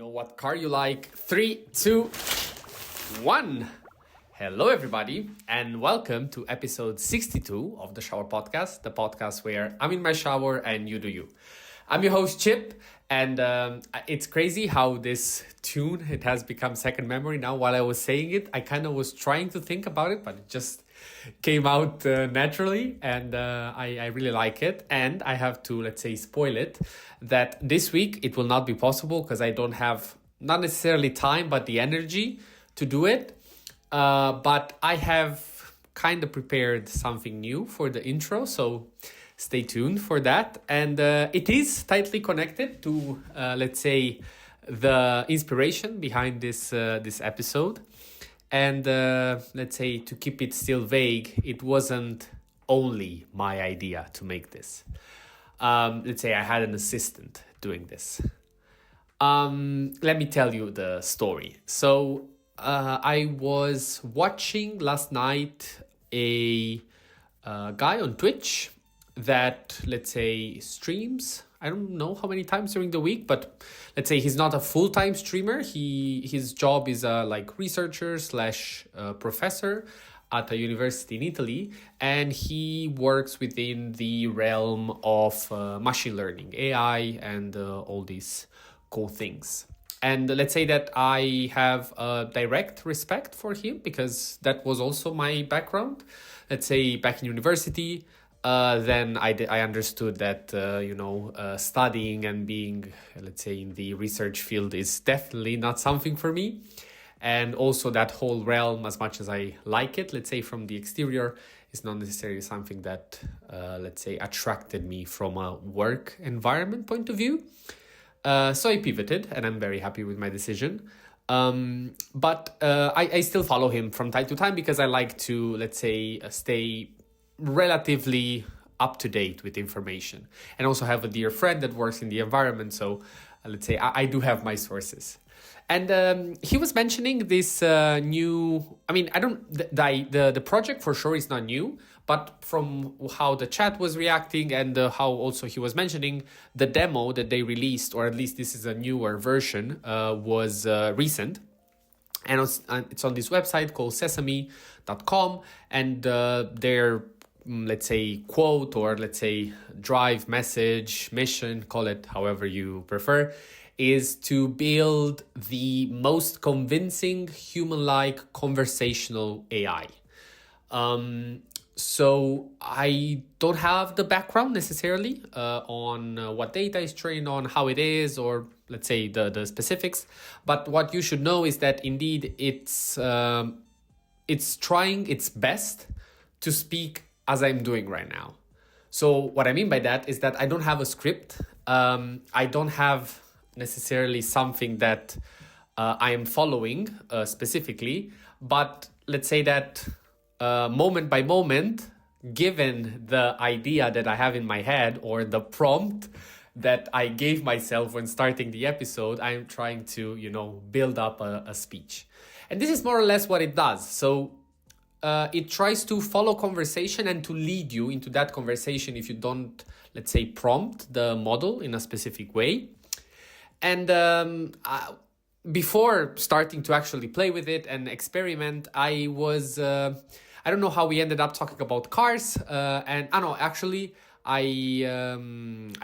know what car you like. 3, 2, 1. Hello, everybody, and welcome to episode 62 of the Shower Podcast, the podcast where I'm in my shower and you do you. I'm your host, Chip, and it's crazy how this tune, it has become second memory now. While I was saying it, I kind of was trying to think about it, but it just came out naturally, and I really like it. And I have to, let's say, spoil it, that this week it will not be possible because I don't have, not necessarily time, but the energy to do it. But I have kind of prepared something new for the intro, so stay tuned for that. And it is tightly connected to, let's say, the inspiration behind this episode. And let's say, to keep it still vague, it wasn't only my idea to make this. Let's say I had an assistant doing this. Let me tell you the story. So I was watching last night a guy on Twitch that, let's say, streams. I don't know how many times during the week, but let's say he's not a full-time streamer. His job is a researcher slash professor at a university in Italy, and he works within the realm of machine learning, AI, and all these cool things. And let's say that I have a direct respect for him because that was also my background. Let's say back in university, then I understood that, studying and being, let's say, in the research field is definitely not something for me. And also that whole realm, as much as I like it, let's say from the exterior, is not necessarily something that, let's say, attracted me from a work environment point of view. So I pivoted, and I'm very happy with my decision. But I still follow him from time to time because I like to, let's say, stay relatively up to date with information, and also have a dear friend that works in the environment. So let's say I do have my sources. And he was mentioning this new, I mean, I don't, the project for sure is not new, but from how the chat was reacting and how also he was mentioning the demo that they released, or at least this is a newer version, was recent. And it's on this website called Sesame.com, and their, let's say, quote, or let's say drive, message, mission, call it however you prefer, is to build the most convincing human-like conversational AI. So I don't have the background necessarily on what data is trained on, how it is, or let's say the specifics. But what you should know is that indeed it's trying its best to speak as I'm doing right now. So what I mean by that is that I don't have a script. I don't have necessarily something that I am following specifically, but let's say that moment by moment, given the idea that I have in my head or the prompt that I gave myself when starting the episode, I'm trying to, build up a speech. And this is more or less what it does. So it tries to follow conversation and to lead you into that conversation if you don't, let's say, prompt the model in a specific way. And before starting to actually play with it and experiment, I was, I don't know how we ended up talking about cars. I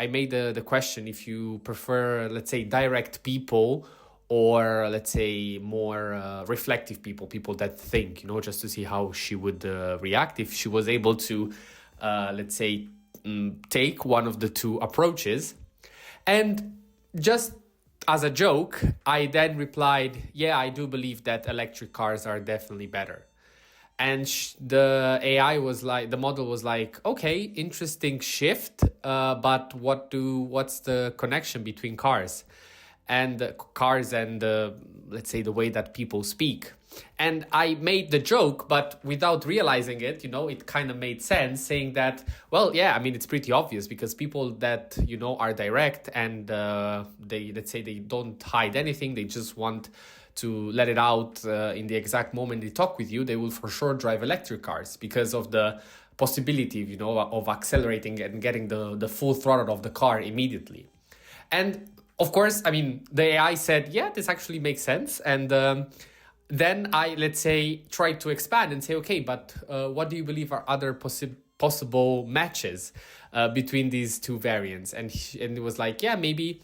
made the question if you prefer, let's say, direct people, or let's say more reflective people that think, just to see how she would react if she was able to, let's say, take one of the two approaches. And just as a joke, I then replied, yeah, I do believe that electric cars are definitely better. And the AI was like, the model was like, okay, interesting shift, but what's the connection between cars and let's say the way that people speak? And I made the joke, but without realizing it, it kind of made sense, saying that, well, yeah, I mean, it's pretty obvious because people that, are direct and let's say they don't hide anything, they just want to let it out in the exact moment they talk with you, they will for sure drive electric cars because of the possibility, of accelerating and getting the full throttle of the car immediately. And of course, I mean, the AI said, yeah, this actually makes sense. And then I, let's say, tried to expand and say, okay, but what do you believe are other possible matches between these two variants? And it was like, yeah, maybe,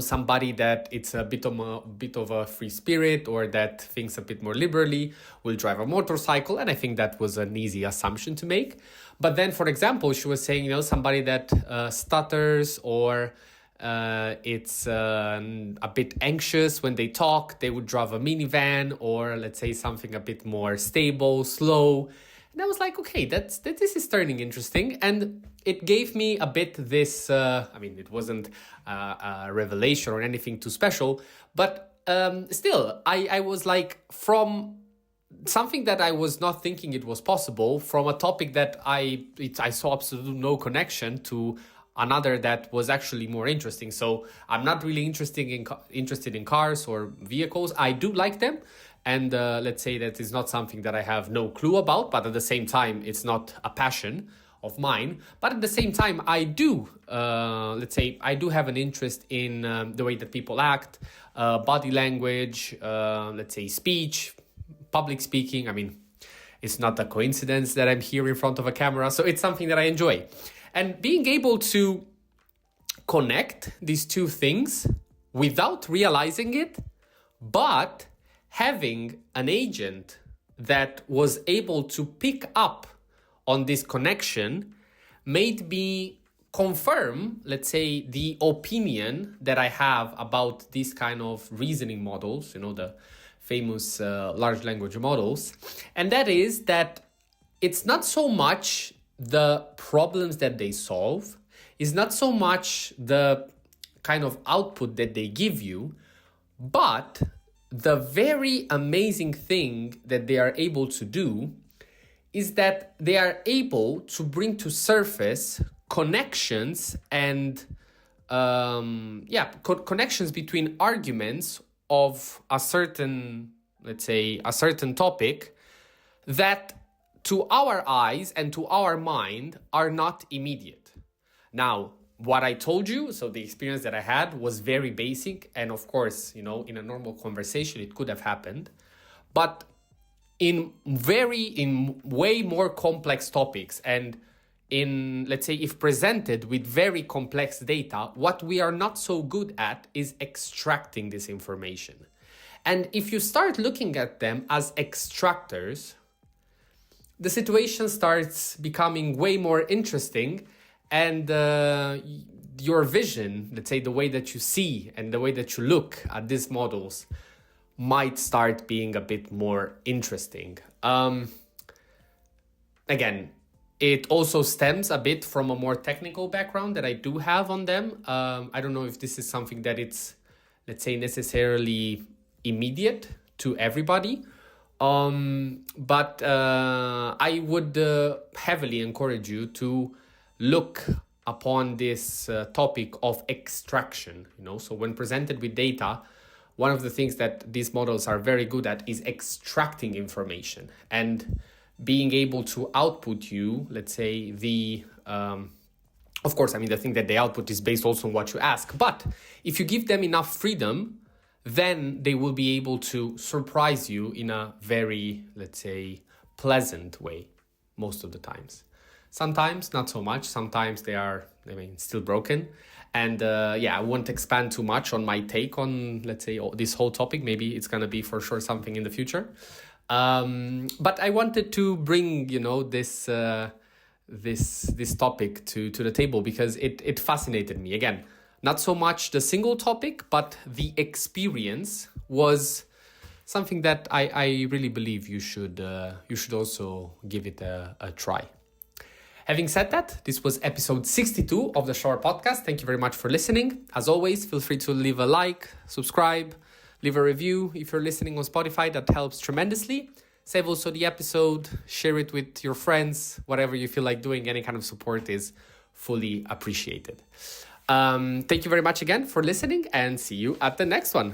somebody that it's a bit of a free spirit, or that thinks a bit more liberally, will drive a motorcycle. And I think that was an easy assumption to make. But then, for example, she was saying, somebody that stutters, or it's a bit anxious when they talk, they would drive a minivan, or let's say something a bit more stable, slow. And I was like, okay, this is turning interesting. And it gave me a bit this, it wasn't a revelation or anything too special, but still, I was like, from something that I was not thinking it was possible, from a topic that I saw absolutely no connection to another that was actually more interesting. So I'm not really interested in cars or vehicles. I do like them. And let's say that is not something that I have no clue about, but at the same time, it's not a passion of mine. But at the same time, I do, I do have an interest in the way that people act, body language, speech, public speaking. I mean, it's not a coincidence that I'm here in front of a camera. So it's something that I enjoy. And being able to connect these two things without realizing it, but having an agent that was able to pick up on this connection made me confirm, let's say, the opinion that I have about these kind of reasoning models, the famous large language models. And that is that it's not so much the problems that they solve, is not so much the kind of output that they give you, but the very amazing thing that they are able to do is that they are able to bring to surface connections and connections between arguments of a certain, let's say, a certain topic that to our eyes and to our mind are not immediate. Now, what I told you, so the experience that I had was very basic. And of course, in a normal conversation, it could have happened. But in way more complex topics, and in, let's say, if presented with very complex data, what we are not so good at is extracting this information. And if you start looking at them as extractors, the situation starts becoming way more interesting, and your vision, let's say the way that you see and the way that you look at these models, might start being a bit more interesting. Again, it also stems a bit from a more technical background that I do have on them. I don't know if this is something that it's, let's say, necessarily immediate to everybody. But I would heavily encourage you to look upon this topic of extraction. So when presented with data, one of the things that these models are very good at is extracting information and being able to output you, let's say, of course, the thing that they output is based also on what you ask. But if you give them enough freedom, then they will be able to surprise you in a very, let's say, pleasant way most of the times. Sometimes not so much. Sometimes they are, still broken. And I won't expand too much on my take on, let's say, this whole topic. Maybe it's going to be for sure something in the future. But I wanted to bring, this topic to the table because it fascinated me. Again, not so much the single topic, but the experience was something that I really believe you should also give it a try. Having said that, this was episode 62 of the Shower Podcast. Thank you very much for listening. As always, feel free to leave a like, subscribe, leave a review. If you're listening on Spotify, that helps tremendously. Save also the episode, share it with your friends, whatever you feel like doing. Any kind of support is fully appreciated. Thank you very much again for listening, and see you at the next one.